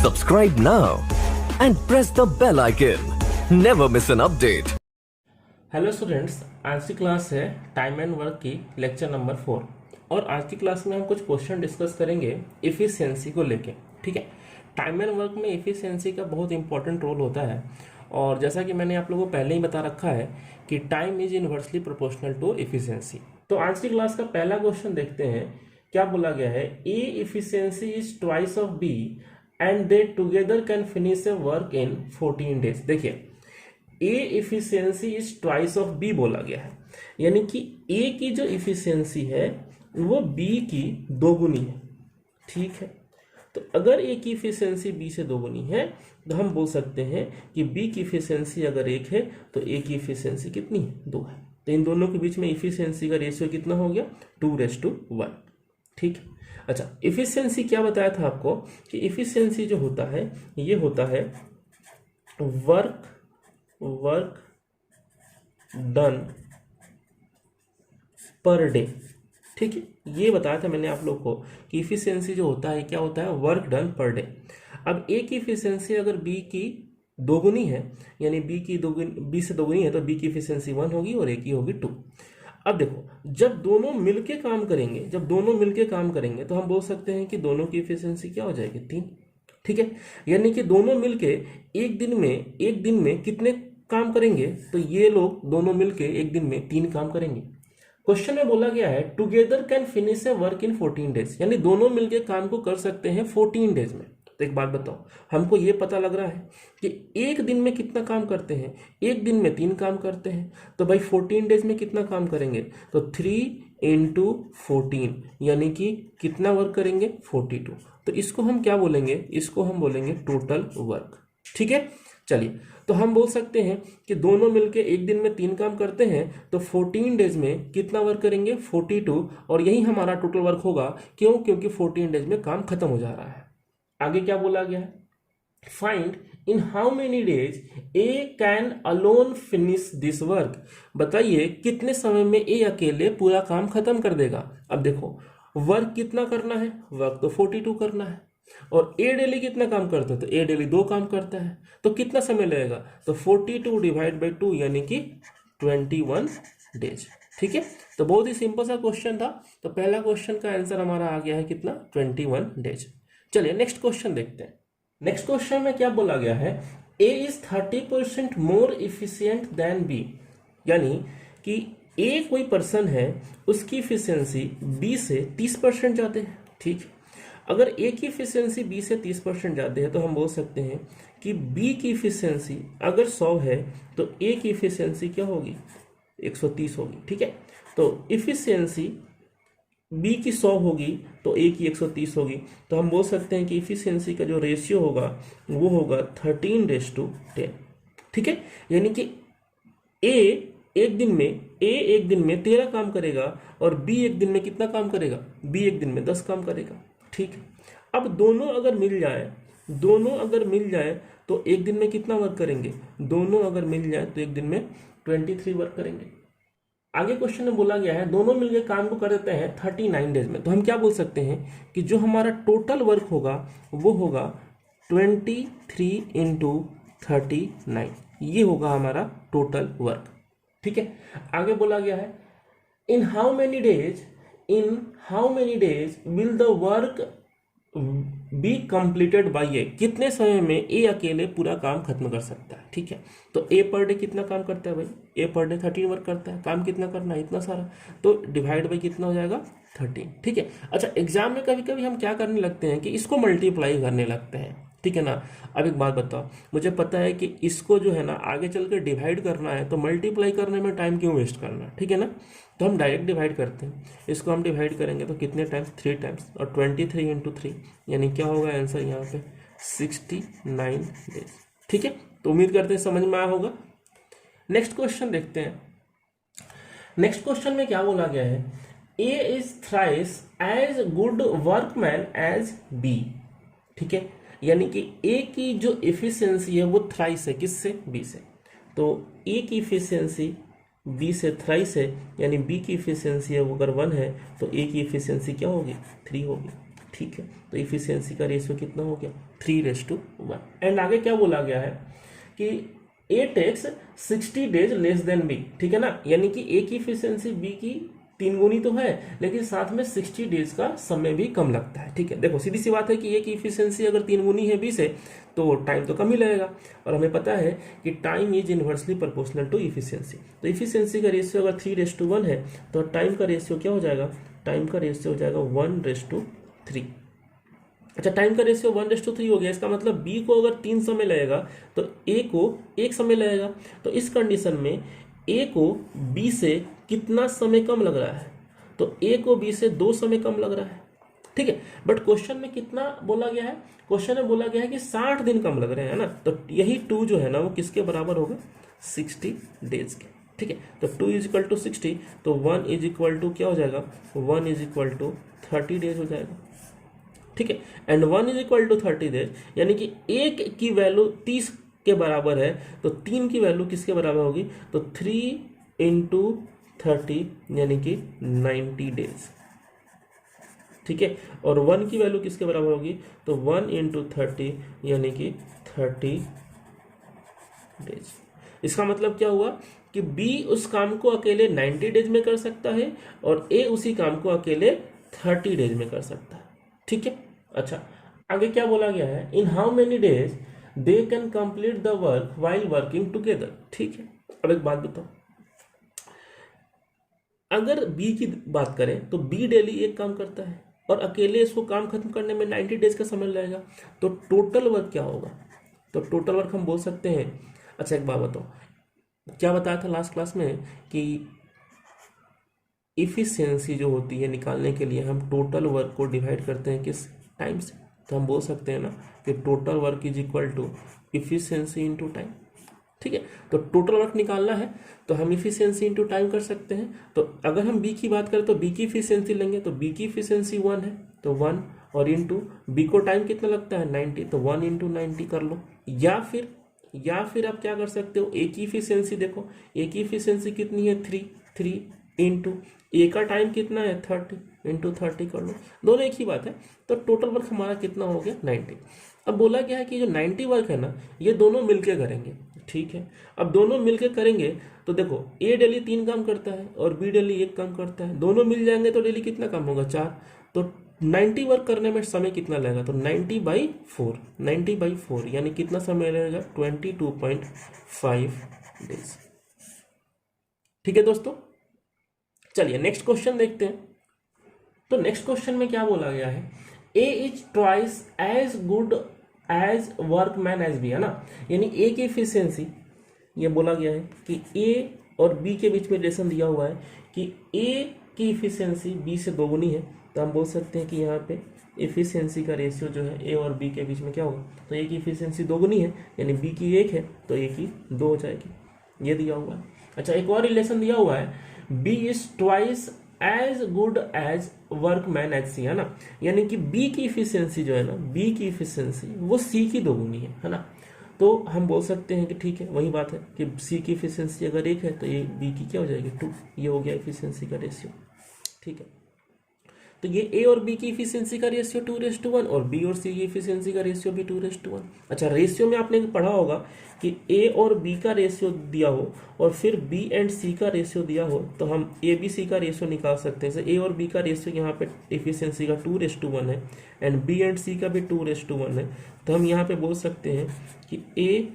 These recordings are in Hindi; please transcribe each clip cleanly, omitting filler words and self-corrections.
Subscribe now and press the bell icon. Never miss an update. Hello students, आज की क्लास है टाइम एंड वर्क की लेक्चर नंबर 4 और आज की क्लास में हम कुछ क्वेश्चन डिस्कस करेंगे इफिशियंसी को लेके। ठीक है, टाइम एंड वर्क में इफिशियंसी का बहुत इंपॉर्टेंट रोल होता है और जैसा कि मैंने आप लोगों को पहले ही बता रखा है कि time is inversely proportional to efficiency. तो आज की क्लास का पहला क्वेश्चन देखते हैं। क्या बोला गया है? A efficiency is twice of B and they together can finish a work in 14 days. देखिए, A efficiency is twice of B बोला गया है, यानी कि ए की जो इफिशियंसी है वो बी की दोगुनी है। ठीक है, तो अगर ए की इफिशियंसी बी से दोगुनी है तो हम बोल सकते हैं कि बी की इफिशियंसी अगर 1 है तो ए की इफिशियंसी कितनी है? 2 है। तो इन दोनों के बीच में इफिशियंसी का रेशियो कितना हो गया? 2:1। ठीक है। अच्छा, इफिशियंसी क्या बताया था आपको कि इफिशियंसी जो होता है ये होता है वर्क डन पर डे। ठीक है, ये बताया था मैंने आप लोग को कि इफिशियंसी जो होता है क्या होता है? Work done per day. अब ए की इफिशियंसी अगर बी की दोगुनी है, यानी बी से दोगुनी है, तो बी की इफिशियंसी 1 होगी और ए की होगी 2। अब देखो, जब दोनों मिलके काम करेंगे तो हम बोल सकते हैं कि दोनों की इफिशियंसी क्या हो जाएगी? 3। ठीक है, यानी कि दोनों मिलके एक दिन में कितने काम करेंगे? तो ये लोग दोनों मिलके एक दिन में 3 काम करेंगे। क्वेश्चन में बोला गया है together can finish a work in 14 days, यानी दोनों मिलके काम को कर सकते हैं 14 डेज में। तो एक बात बताओ, हमको ये पता लग रहा है कि एक दिन में कितना काम करते हैं? एक दिन में 3 काम करते हैं, तो भाई 14 डेज में कितना काम करेंगे? तो 3 × 14, यानी कि कितना वर्क करेंगे? 42। तो इसको हम क्या बोलेंगे? इसको हम बोलेंगे टोटल वर्क। ठीक है, चलिए, तो हम बोल सकते हैं कि दोनों मिलके एक दिन में 3 काम करते हैं, तो 14 डेज में कितना वर्क करेंगे? 42, और यही हमारा टोटल वर्क होगा। क्यों? क्योंकि 14 डेज में काम खत्म हो जा रहा है। आगे क्या बोला गया है? Find in how many days A can alone finish this work. बताइए कितने समय में ए अकेले पूरा काम खत्म कर देगा। अब देखो, वर्क कितना करना है? वर्क तो 42 करना है, और ए डेली कितना काम करता है? तो ए डेली 2 काम करता है, तो कितना समय लगेगा? तो 42 / 2, यानी कि 21 डेज। ठीक है, तो बहुत ही सिंपल सा क्वेश्चन था। तो पहला क्वेश्चन का आंसर हमारा आ गया है कितना? 21 डेज। चलिए नेक्स्ट क्वेश्चन देखते हैं। नेक्स्ट क्वेश्चन में क्या बोला गया है? A is 30% more efficient than B, यानी कि ए कोई पर्सन है, उसकी इफिशियंसी बी से 30% ज्यादा है। ठीक है, अगर ए की इफिशियंसी बी से 30% ज्यादा है तो हम बोल सकते हैं कि बी की इफिशियंसी अगर 100 है तो ए की इफिशियंसी क्या होगी? 130 होगी। ठीक है, तो इफिशियंसी बी की 100 होगी तो ए की 130 होगी। तो हम बोल सकते हैं कि इफिशियंसी का जो रेशियो होगा वो होगा 13:10। ठीक है, यानी कि ए एक दिन में 13 काम करेगा और बी एक दिन में कितना काम करेगा? बी एक दिन में 10 काम करेगा। ठीक है, अब दोनों अगर मिल जाए तो एक दिन में कितना वर्क करेंगे? दोनों अगर मिल जाए तो एक दिन में 23 वर्क करेंगे। आगे क्वेश्चन में बोला गया है दोनों मिलकर काम को कर देते हैं 39 डेज में। तो हम क्या बोल सकते हैं कि जो हमारा टोटल वर्क होगा वो होगा 23 × 39, ये होगा हमारा टोटल वर्क। ठीक है, आगे बोला गया है in how many days will the work be completed by A. कितने समय में ए अकेले पूरा काम खत्म कर सकता है? ठीक है, तो ए पर डे कितना काम करता है भाई? ए पर डे 13 वर्क करता है। काम कितना करना है? इतना सारा, तो डिवाइड बाई कितना हो जाएगा? 13। ठीक है, अच्छा, एग्जाम में कभी कभी हम क्या करने लगते हैं कि इसको मल्टीप्लाई करने लगते हैं। ठीक है ना। अब एक बात बताओ, मुझे पता है कि इसको जो है ना आगे चल कर डिवाइड करना है, तो मल्टीप्लाई करने में टाइम क्यों वेस्ट करना? ठीक है ना, तो हम डायरेक्ट डिवाइड करते हैं। इसको हम डिवाइड करेंगे तो कितने टाइम्स? 3 टाइम्स, और 23 × 3, यानी क्या होगा आंसर यहाँ पे? 69 डेज। ठीक है, तो उम्मीद करते हैं समझ में आया होगा। नेक्स्ट क्वेश्चन देखते हैं। नेक्स्ट क्वेश्चन में क्या बोला गया है? A is thrice as good workman as B. ठीक है, यानी कि ए की जो इफिशियंसी है वो थ्राइस है। किससे? बी से। तो ए की इफिशियंसी बी से थ्राइस है, यानी बी की इफिशियंसी है वो अगर 1 है तो ए की इफिशियंसी क्या होगी? 3 होगी। ठीक है, तो इफिशियंसी का रेशियो कितना हो गया 3:1। एंड आगे क्या बोला गया है कि A takes 60 days less than B, ठीक है ना, यानी कि ए की इफिशियंसी बी की 3 गुनी तो है, लेकिन साथ में 60 डेज का समय भी कम लगता है। ठीक है, देखो सीधी सी बात है कि ए की इफिशियंसी अगर 3 गुनी है बी से तो टाइम तो कम ही लगेगा, और हमें पता है कि time is inversely proportional to efficiency. तो इफिशियंसी का रेशियो अगर 3:1 है तो टाइम का रेशियो क्या हो जाएगा, टाइम का रेशियो हो जाएगा 1:3। अच्छा, टाइम का रेशियो 1:3 हो गया, इसका मतलब बी को अगर 3 समय लगेगा तो ए को 1 समय लगेगा। तो इस कंडीशन में ए को बी से कितना समय कम लग रहा है, तो ए को बी से 2 समय कम लग रहा है। ठीक है, बट क्वेश्चन में कितना बोला गया है, क्वेश्चन में बोला गया है कि 60 दिन कम लग रहे हैं ना, तो यही 2 जो है ना वो किसके बराबर होगा, 60 डेज के। ठीक है, तो 2 = 60, तो 1 = क्या हो जाएगा, 1 = 30 डेज हो जाएगा। ठीक है, एंड 1 = 30 डेज, यानी कि एक की वैल्यू 30 के बराबर है, तो 3 की वैल्यू किसके बराबर होगी, तो 3 × 30 यानी कि 90 डेज। ठीक है, और 1 की वैल्यू किसके बराबर होगी, तो 1 × 30 यानी कि 30 डेज। इसका मतलब क्या हुआ कि बी उस काम को अकेले 90 डेज में कर सकता है और ए उसी काम को अकेले 30 डेज में कर सकता है। ठीक है, अच्छा आगे क्या बोला गया है, in how many days they can complete the work while working together. ठीक है, अब एक बात बताओ, अगर बी की बात करें तो बी डेली एक काम करता है और अकेले इसको काम खत्म करने में 90 डेज का समय लगेगा, तो टोटल वर्क क्या होगा, तो टोटल वर्क हम बोल सकते हैं। अच्छा एक बात बताओ, क्या बताया था लास्ट क्लास में कि इफिशियंसी जो होती है निकालने के लिए हम टोटल वर्क को डिवाइड करते हैं किस टाइम से, तो हम बोल सकते हैं ना कि total work is equal to efficiency into time. ठीक है, तो टोटल वर्क निकालना है तो हम इफिशियंसी इंटू टाइम कर सकते हैं। तो अगर हम बी की बात करें तो बी की इफिशियंसी लेंगे, तो बी की इफिशियंसी 1 है, तो 1 और इंटू बी को टाइम कितना लगता है 90, तो 1 × 90 कर लो। या फिर आप क्या कर सकते हो, ए की इफिशियंसी देखो, ए की इफिशियंसी कितनी है 3 इंटू ए का टाइम कितना है 30 × 30 कर लो, दोनों एक ही बात है। तो टोटल वर्क हमारा कितना हो गया 90। अब बोला गया है कि जो 90 वर्क है ना ये दोनों मिलके करेंगे। ठीक है, अब दोनों मिलके करेंगे तो देखो ए डेली 3 काम करता है और बी डेली 1 काम करता है, दोनों मिल जाएंगे तो डेली कितना काम होगा 4, तो 90 वर्क करने में समय कितना लगेगा, तो 90/4 यानी कितना समय लगेगा 22.5 डेज। ठीक है दोस्तों, चलिए नेक्स्ट क्वेश्चन देखते हैं। तो नेक्स्ट क्वेश्चन में क्या बोला गया है, A is twice as good as workman as B, है ना, यानी ए की इफिशियंसी, ये बोला गया है कि ए और बी के बीच में रिलेशन दिया हुआ है कि ए की इफिशियंसी बी से 2 गुनी है, तो हम बोल सकते हैं कि यहाँ पे इफिशियंसी का रेशियो जो है ए और बी के बीच में क्या होगा, तो ए की इफिशियंसी 2 गुनी है यानी बी की 1 है तो ए की 2 हो जाएगी, ये दिया हुआ है। अच्छा एक और रिलेशन दिया हुआ है, B is twice as good as workman as C, है ना, यानी कि बी की इफिशियंसी जो है ना, बी की इफिशियंसी वो सी की 2 गुनी है ना, तो हम बोल सकते हैं कि ठीक है वही बात है कि सी की इफिशियंसी अगर 1 है तो ये बी की क्या हो जाएगी 2, ये हो गया इफिशियंसी का रेशियो। ठीक है, तो ये ए और बी की इफिशियंसी का रेशियो 2:1 और बी और सी की इफिशियंसी का रेशियो भी 2:1। अच्छा रेशियो में आपने पढ़ा होगा कि ए और बी का रेशियो दिया हो और फिर बी एंड सी का रेशियो दिया हो तो हम ए बी सी का रेशियो निकाल सकते हैं। ए और बी का रेशियो यहाँ पे इफिशियंसी का 2:1 है एंड बी एंड सी का भी 2:1 है, तो हम यहाँ पे बोल सकते हैं कि ए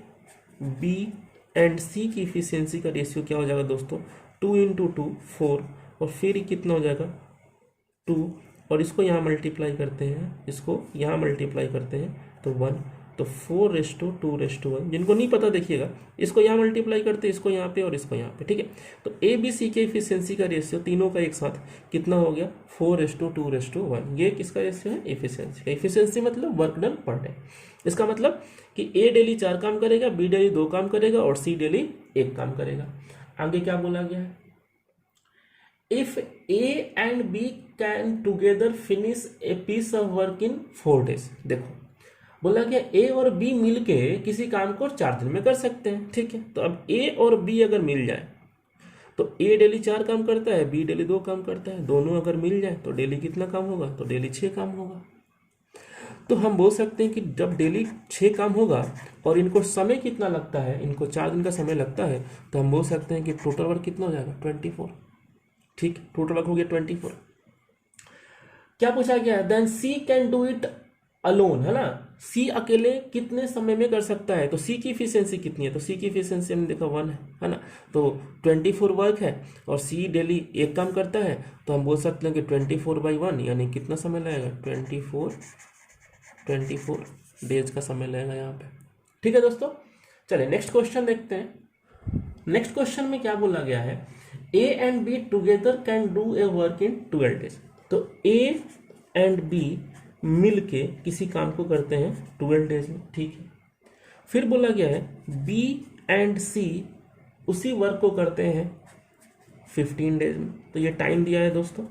बी एंड सी की इफिशियंसी का रेशियो क्या हो जाएगा दोस्तों 2 × 2 4 और फिर कितना हो जाएगा 2 और इसको यहाँ मल्टीप्लाई करते हैं, इसको यहाँ मल्टीप्लाई करते हैं तो 1, तो 4:2:1। जिनको नहीं पता देखिएगा, इसको यहाँ मल्टीप्लाई करते हैं, इसको यहाँ पे और इसको यहाँ पे। ठीक है, तो ए बी सी के इफिशियंसी का रेशियो तीनों का एक साथ कितना हो गया 4:2:1। ये किसका रेशियो है, इफिशियंसी का। इफिशियंसी मतलब वर्क डन पर डे। इसका मतलब कि ए डेली 4 काम करेगा, बी डेली 2 काम करेगा और सी डेली 1 काम करेगा। आगे क्या बोला गया है, if A and B can together finish a piece of work in 4 days। देखो बोला गया A और B मिलके किसी काम को 4 दिन में कर सकते हैं। ठीक है, तो अब A और B अगर मिल जाए तो A डेली 4 काम करता है, B डेली 2 काम करता है, दोनों अगर मिल जाए तो डेली कितना काम होगा, तो डेली 6 काम होगा। तो हम बोल सकते हैं कि जब डेली 6 काम होगा और इनको समय कितना लगता है, इनको 4 दिन का समय लगता है, तो हम बोल सकते हैं कि टोटल वर्क कितना हो जाएगा 24। ठीक, टोटल वर्क हो गया 24। क्या पूछा गया है, then C can do it alone, है ना, सी अकेले कितने समय में कर सकता है, तो सी की इफिशियंसी कितनी है, तो सी की इफिशियंसी हमने देखा 1 है ना, तो 24 वर्क है और सी डेली एक काम करता है, तो हम बोल सकते हैं कि 24/1 यानी कितना समय लगेगा 24 डेज का समय लगेगा यहाँ पे। ठीक है दोस्तों, चलिए नेक्स्ट क्वेश्चन देखते हैं। नेक्स्ट क्वेश्चन में क्या बोला गया है, A and be together can do a work in 12 days. तो ए एंड बी मिल के किसी काम को करते हैं 12 डेज में। ठीक है, फिर बोला गया है बी एंड सी उसी वर्क को करते हैं 15 डेज में। तो ये टाइम दिया है दोस्तों,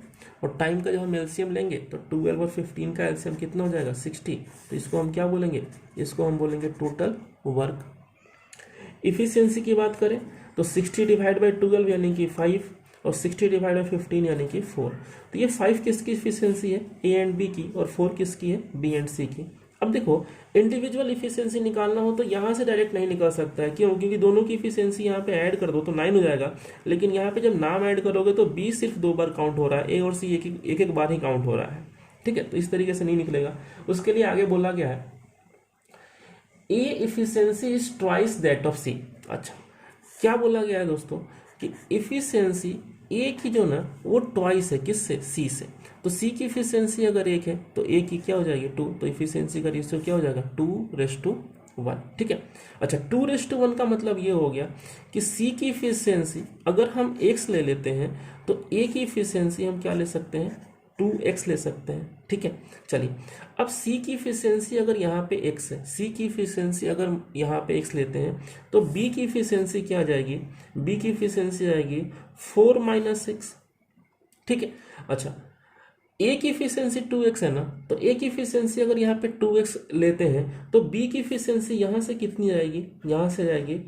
और टाइम का जब हम एलसीएम लेंगे तो 12 और 15 का एलसीएम कितना हो जाएगा 60। तो इसको हम क्या बोलेंगे, इसको हम बोलेंगे टोटल वर्क। इफिशियंसी की बात करें तो 60 डिवाइड बाई 12 यानी कि 5 और 60 डिवाइड बाई 15 यानी कि 4। तो ये 5 किसकी इफिशियंसी है, ए एंड बी की, और 4 किसकी है, बी एंड सी की। अब देखो इंडिविजुअल इफिशियंसी निकालना हो तो यहाँ से डायरेक्ट नहीं निकल सकता है, क्यों, क्योंकि दोनों की इफिशियंसी यहाँ पे ऐड कर दो तो 9 हो जाएगा, लेकिन यहाँ पे जब नाम ऐड करोगे तो बी सिर्फ 2 बार काउंट हो रहा है, ए और सी एक बार ही काउंट हो रहा है। ठीक है, तो इस तरीके से नहीं निकलेगा। उसके लिए आगे बोला गया है A efficiency is twice that of C. अच्छा, क्या बोला गया है दोस्तों कि इफिशियंसी ए की जो ना वो ट्वाइस है, किससे, सी से। तो सी की इफिशियंसी अगर 1 है तो ए की क्या हो जाएगी 2, तो इफिशियंसी का रेशियो क्या हो जाएगा 2:1। ठीक है, अच्छा 2:1 का मतलब ये हो गया कि सी की इफिशियंसी अगर हम x ले लेते हैं तो ए की इफिशियंसी हम क्या ले सकते हैं 2x ले सकते हैं। ठीक है, चलिए अब C की इफिशियंसी अगर यहाँ पे x है, C की इफिशियंसी अगर यहाँ पे x लेते हैं तो B की इफिशियंसी क्या आ जाएगी, B की इफिशियंसी आएगी 4 - 6। ठीक है, अच्छा A की इफिशियंसी 2x है ना, तो A की इफिशियंसी अगर यहाँ पे 2x लेते हैं तो B की इफिशियंसी यहाँ से कितनी आएगी, यहाँ से जाएगी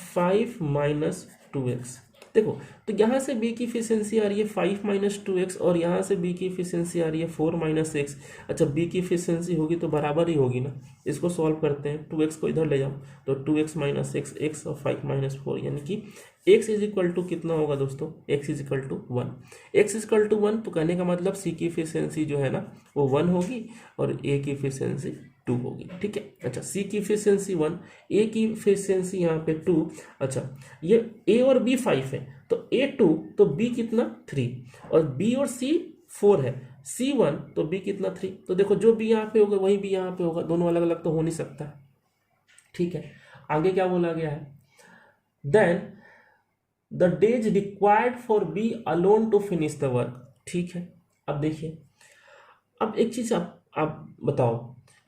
5 - 2x। देखो तो यहाँ से B की इफिशियंसी आ रही है 5 - 2x और यहाँ से B की इफिशियंसी आ रही है 4 - 6। अच्छा B की इफिशियंसी होगी तो बराबर ही होगी ना, इसको सॉल्व करते हैं, 2x को इधर ले जाओ तो 2x - 6 x और 5 - 4 यानी कि x इज इक्वल टू कितना होगा दोस्तों, x is equal to 1। x is equal to 1 तो कहने का मतलब C की इफिशियंसी जो है ना वो 1 होगी और A की इफिशियंसी 2 होगी। ठीक है, अच्छा C की इफिशियंसी 1, A की इफिशियंसी यहाँ पे 2। अच्छा ये A और B 5 है तो A 2 तो B कितना 3, और B और C 4 है, C 1 तो B कितना 3। तो देखो जो B यहाँ पे होगा वही B यहाँ पे होगा, दोनों अलग अलग तो हो नहीं सकता। ठीक है, आगे क्या बोला गया है, then the days required for B alone to finish the work. ठीक है, अब देखिए, अब एक चीज आप बताओ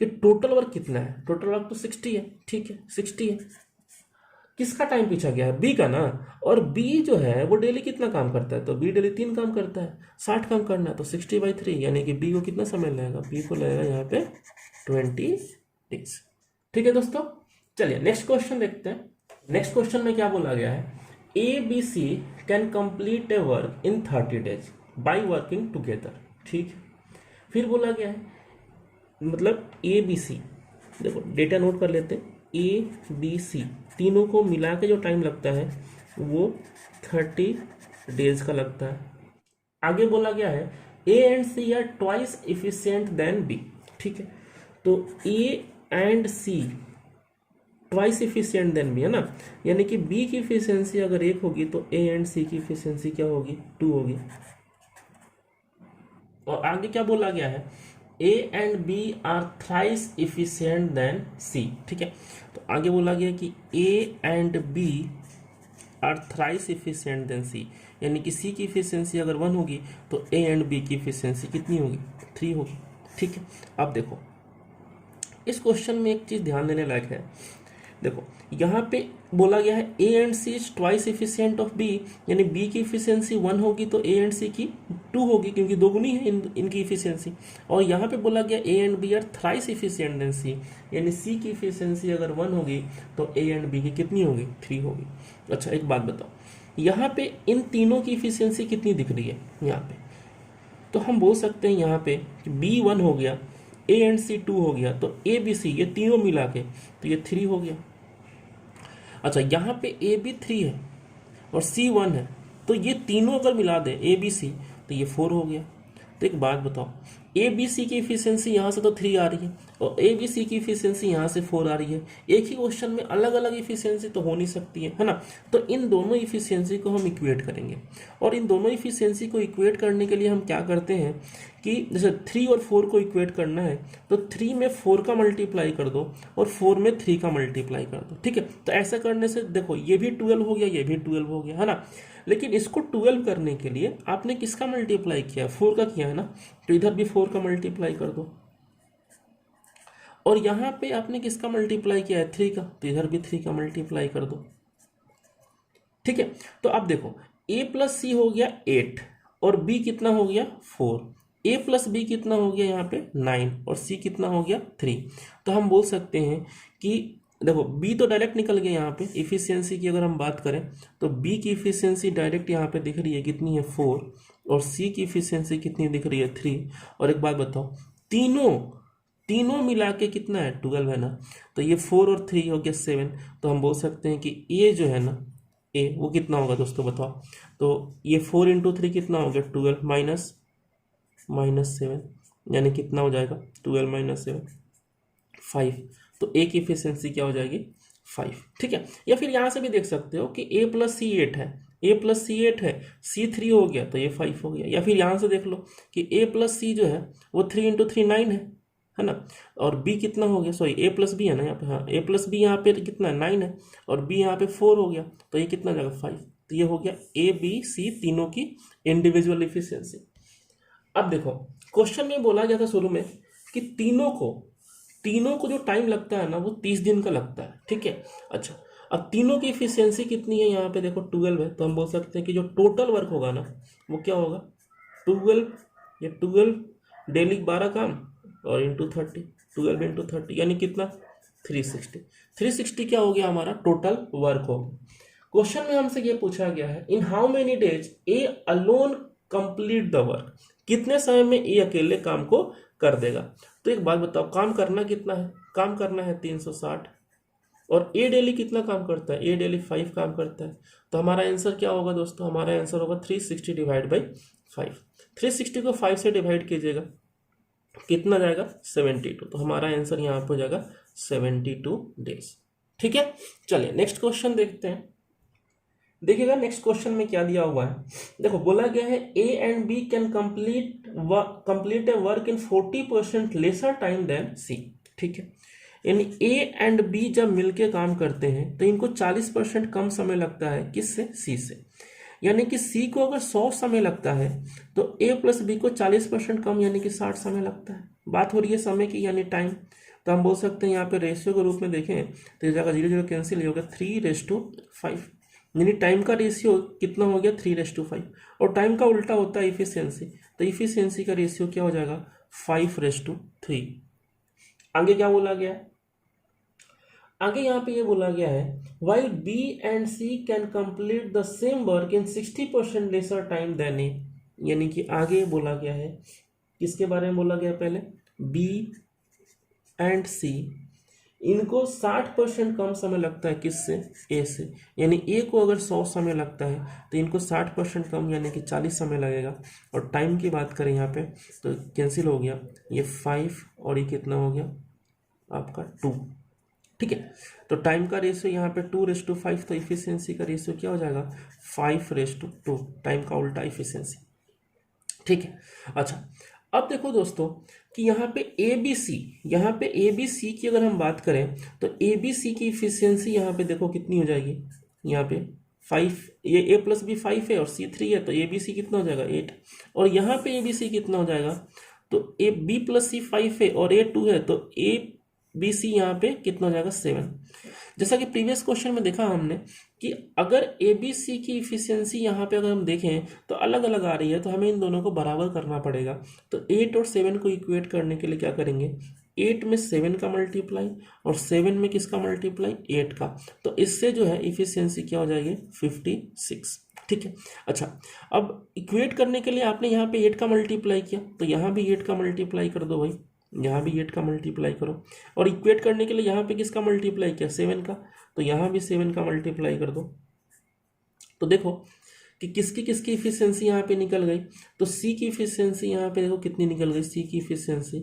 कि टोटल वर्क कितना है, टोटल वर्क तो 60 है। ठीक है, 60 है, किसका टाइम पूछा गया है, बी का ना, और बी जो है वो डेली कितना काम करता है, तो बी डेली 3 काम करता है, 60 काम करना है, तो 60/3 यानी कि बी को कितना समय लगेगा, बी को लगेगा यहाँ पे 20 डेज। ठीक है दोस्तों, चलिए नेक्स्ट क्वेश्चन देखते हैं। नेक्स्ट क्वेश्चन में क्या बोला गया है, A B C can complete a work in 30 days by working together. ठीक है, फिर बोला गया है मतलब ए बी सी, देखो डेटा नोट कर लेते हैं, ए बी सी तीनों को मिला के जो टाइम लगता है वो 30 डेज का लगता है। आगे बोला गया है A and C are twice efficient than B. ठीक है, तो A and C twice efficient than B है ना, यानी कि बी की इफिशियंसी अगर 1 होगी तो ए एंड सी की इफिशियंसी क्या होगी 2 होगी। और आगे क्या बोला गया है, A and B are thrice efficient than C. ठीक है, तो आगे बोला गया कि A and B are thrice efficient than C, यानी कि सी की इफिशियंसी अगर 1 होगी तो ए एंड बी की इफिशियंसी कितनी होगी 3 होगी। ठीक है, अब देखो इस क्वेश्चन में एक चीज ध्यान देने लायक है, देखो यहाँ पे बोला गया है A and C is twice efficient of B, यानी बी की इफिशियंसी 1 होगी तो ए एंड सी की 2 होगी, क्योंकि दोगुनी है इनकी इफिशियंसी। और यहाँ पे बोला गया A and B are thrice efficient than C, यानी सी की इफिशियंसी अगर 1 होगी तो ए एंड बी की कितनी होगी 3 होगी। अच्छा एक बात बताओ, यहाँ पे इन तीनों की इफिशियंसी कितनी दिख रही है यहाँ पे, तो हम बोल सकते हैं यहाँ पे कि बी 1 हो गया, ए एंड सी 2 हो गया, तो ए बी सी ये तीनों मिला के तो ये 3 हो गया। अच्छा, यहाँ पे ए बी 3 है और सी 1 है, तो ये तीनों अगर मिला दे ए बी सी तो ये 4 हो गया। तो एक बात बताओ, ए बी सी की इफिशियंसी यहाँ से तो 3 आ रही है और ए बी सी की इफिशियंसी यहाँ से 4 आ रही है। एक ही क्वेश्चन में अलग अलग इफिशियंसी तो हो नहीं सकती है ना। तो इन दोनों इफिशियंसी को हम इक्वेट करेंगे, और इन दोनों इफिशियंसी को इक्वेट करने के लिए हम क्या करते हैं कि जैसे 3 और 4 को इक्वेट करना है तो 3 में 4 का मल्टीप्लाई कर दो और 4 में 3 का मल्टीप्लाई कर दो, ठीक है। तो ऐसा करने से देखो ये भी 12 हो गया, ये भी 12 हो गया, है ना। लेकिन इसको 12 करने के लिए आपने किसका मल्टीप्लाई किया, 4 का किया है ना, तो इधर भी 4 का मल्टीप्लाई कर दो। और यहाँ पे आपने किसका मल्टीप्लाई किया है, 3 का, तो इधर भी 3 का मल्टीप्लाई कर दो, ठीक है। तो अब देखो a प्लस सी हो गया 8 और b कितना हो गया 4, a प्लस बी कितना हो गया यहाँ पे 9 और c कितना हो गया 3। तो हम बोल सकते हैं कि देखो b तो डायरेक्ट निकल गया यहाँ पे, इफिशियंसी की अगर हम बात करें तो b की इफिशियंसी डायरेक्ट यहाँ पे दिख रही है कितनी है 4 और c की इफिशियंसी कितनी दिख रही है 3। और एक बात बताओ, तीनों मिला के कितना है 12 है ना, तो ये 4 और 3 हो गया 7। तो हम बोल सकते हैं कि ये जो है ना ए वो कितना होगा दोस्तों बताओ, तो ये 4 इंटू 3 कितना हो गया 12 माइनस 7, यानी कितना हो जाएगा 12 माइनस 7 5। तो ए की इफिशियंसी क्या हो जाएगी 5, ठीक है। या फिर यहाँ से भी देख सकते हो कि a प्लस सी 8 है, a प्लस सी 8 है, c 3 हो गया तो ये 5 हो गया। या फिर यहाँ से देख लो कि a प्लस सी जो है वो 3 इंटू 3 9 है ना, और b कितना हो गया, सॉरी a प्लस बी है ना यहाँ पे, हाँ a प्लस बी यहाँ पे कितना 9 है और b यहाँ पे 4 हो गया, तो ये कितना जाएगा 5। तो ये हो गया a b c तीनों की इंडिविजुअल इफिशियंसी। अब देखो क्वेश्चन में बोला गया था शुरू में कि तीनों को जो टाइम लगता है ना वो 30 दिन का लगता है, ठीक है। अच्छा, अब तीनों की इफिशियंसी कितनी है, यहाँ पे देखो 12 है, तो हम बोल सकते हैं कि जो टोटल वर्क होगा ना वो क्या होगा 12 डेली 12 काम और इंटू 30, 12 इंटू 30 यानी कितना 360 क्या हो गया हमारा टोटल वर्क हो गया। क्वेश्चन में हमसे ये पूछा गया है in how many days A alone complete the work, कितने समय में ए अकेले काम को कर देगा। तो एक बात बताओ, काम करना कितना है, काम करना है 360 और ए डेली कितना काम करता है, ए डेली 5 काम करता है। तो हमारा आंसर क्या होगा दोस्तों, हमारा आंसर होगा 360 डिवाइड बाई 5। 360 को 5 से डिवाइड कीजिएगा कितना जाएगा 72। तो हमारा आंसर यहाँ पे हो जाएगा 72 डेज, ठीक है। चलिए नेक्स्ट क्वेश्चन देखते हैं। देखिएगा नेक्स्ट क्वेश्चन में क्या दिया हुआ है, देखो बोला गया है A and B can complete a work in 40% lesser time than C, ठीक है। यानी ए एंड बी जब मिलके काम करते हैं तो इनको 40% कम समय लगता है, किससे, सी से। यानी कि सी को अगर 100 समय लगता है तो ए प्लस बी को 40% कम यानी कि 60 समय लगता है। बात हो रही है समय की यानी टाइम, तो हम बोल सकते हैं यहाँ पे रेशियो के रूप में देखें तो इस जगह 0 0 कैंसिल हो गया 3:5, यानी टाइम का रेशियो कितना हो गया 3:5। और टाइम का उल्टा होता है इफिशियंसी, तो इफिशियंसी का रेशियो क्या हो जाएगा 5:3। आगे क्या बोला गया है, आगे यहाँ पे ये बोला गया है while B and C can complete the same work in 60% lesser time than A, यानी कि आगे बोला गया है किसके बारे में बोला गया, पहले B and C इनको 60% कम समय लगता है किससे, A से। यानी A को अगर 100 समय लगता है तो इनको 60% कम यानी कि 40 समय लगेगा। और टाइम की बात करें यहाँ पे तो कैंसिल हो गया ये 5 और ये कितना हो गया आपका 2, ठीक है। तो टाइम का रेशियो यहाँ पे 2:5, तो इफिशियंसी का रेशियो क्या हो जाएगा 5:2, टाइम का उल्टा इफिशियंसी, ठीक है। अच्छा, अब देखो दोस्तों कि यहाँ पे ए बी सी की अगर हम बात करें तो ए बी सी की इफिशियंसी यहाँ पे देखो कितनी हो जाएगी, यहाँ पे 5, ये ए प्लस बी 5 है और सी 3 है, तो ए बी सी कितना हो जाएगा 8। और यहाँ पे ए बी सी कितना हो जाएगा, तो ए बी प्लस सी 5 है और ए 2 है, तो ए बी सी यहाँ पे कितना हो जाएगा 7। जैसा कि प्रीवियस क्वेश्चन में देखा हमने कि अगर ए बी सी की इफिशियंसी यहाँ पे अगर हम देखें तो अलग अलग आ रही है, तो हमें इन दोनों को बराबर करना पड़ेगा। तो 8 और 7 को इक्वेट करने के लिए क्या करेंगे, 8 में 7 का मल्टीप्लाई और 7 में किसका मल्टीप्लाई 8 का, तो इससे जो है इफिशियंसी क्या हो जाएगी 56, ठीक है। अच्छा, अब इक्वेट करने के लिए आपने यहाँ पे 8 का मल्टीप्लाई किया तो यहाँ भी 8 का मल्टीप्लाई कर दो भाई, यहाँ भी 8 का मल्टीप्लाई करो, और इक्वेट करने के लिए यहाँ पे किसका मल्टीप्लाई किया, 7 का, तो यहाँ भी 7 का मल्टीप्लाई कर दो। तो देखो कि किसकी किसकी इफिशियंसी यहाँ पे निकल गई, तो सी की इफिशियंसी यहाँ पे देखो कितनी निकल गई, सी की इफिशियंसी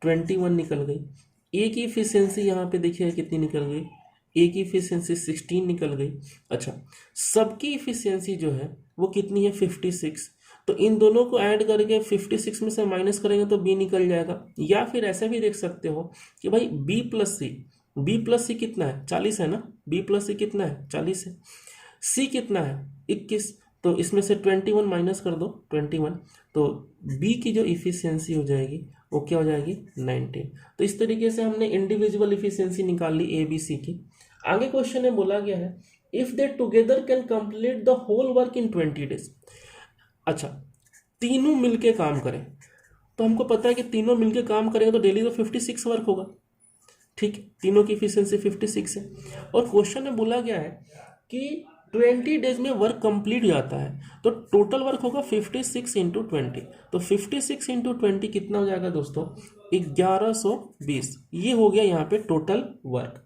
21 निकल गई। ए की इफिशियंसी यहाँ पे देखिए कितनी निकल गई, ए की इफिशियंसी 16 निकल गई। अच्छा, सबकी इफिशियंसी जो है वो कितनी है, 56। तो इन दोनों को ऐड करके 56 में से माइनस करेंगे तो बी निकल जाएगा। या फिर ऐसे भी देख सकते हो कि भाई बी प्लस सी कितना है, 40 है ना, बी प्लस सी कितना है, 40 है। सी कितना है, 21, तो इसमें से 21 माइनस कर दो, 21, तो बी की जो इफिशियंसी हो जाएगी वो क्या हो जाएगी, 19। तो इस तरीके से हमने इंडिविजुअल इफिशियंसी निकाल ली ए बी सी की। आगे क्वेश्चन में बोला गया है if they together can complete the whole work in 20 days. अच्छा, तीनों मिलके काम करें, तो हमको पता है कि तीनों मिलके काम करेंगे तो डेली तो 56 वर्क होगा, ठीक है, तीनों की इफिशियंसी 56 है। और क्वेश्चन में बोला गया है कि 20 डेज में वर्क कंप्लीट हो जाता है, तो टोटल वर्क होगा 56 इंटू 20। तो 56 इंटू 20 कितना हो जाएगा दोस्तों, 1120। ये हो गया यहाँ पे टोटल वर्क।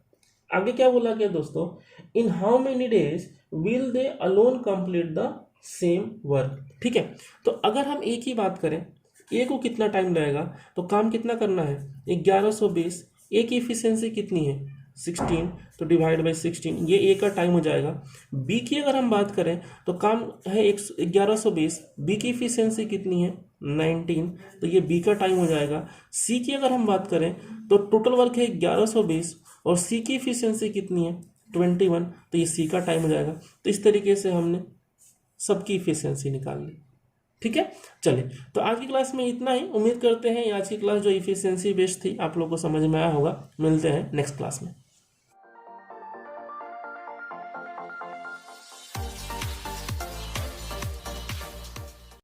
आगे क्या बोला गया दोस्तों, इन how many days will they alone complete the same work. ठीक है, तो अगर हम एक ही बात करें, ए को कितना टाइम लगेगा, तो काम कितना करना है, 1120। ए की इफिशियंसी कितनी है, 16, तो डिवाइड बाई 16, ये ए का टाइम हो जाएगा। बी की अगर हम बात करें तो काम है 1120, बी की इफिशियंसी कितनी है, 19, तो ये बी का टाइम हो जाएगा। सी की अगर हम बात करें तो टोटल वर्क है 1120 और सी की इफिशियंसी कितनी है, 21, तो ये सी का टाइम हो जाएगा। तो इस तरीके से हमने सबकी इफिशियंसी निकाल ली। ठीक है, चलिए, तो आज की क्लास में इतना ही। उम्मीद करते हैं आज की क्लास जो इफिशियंसी बेस्ड थी आप लोग को समझ में आया होगा। मिलते हैं नेक्स्ट क्लास में।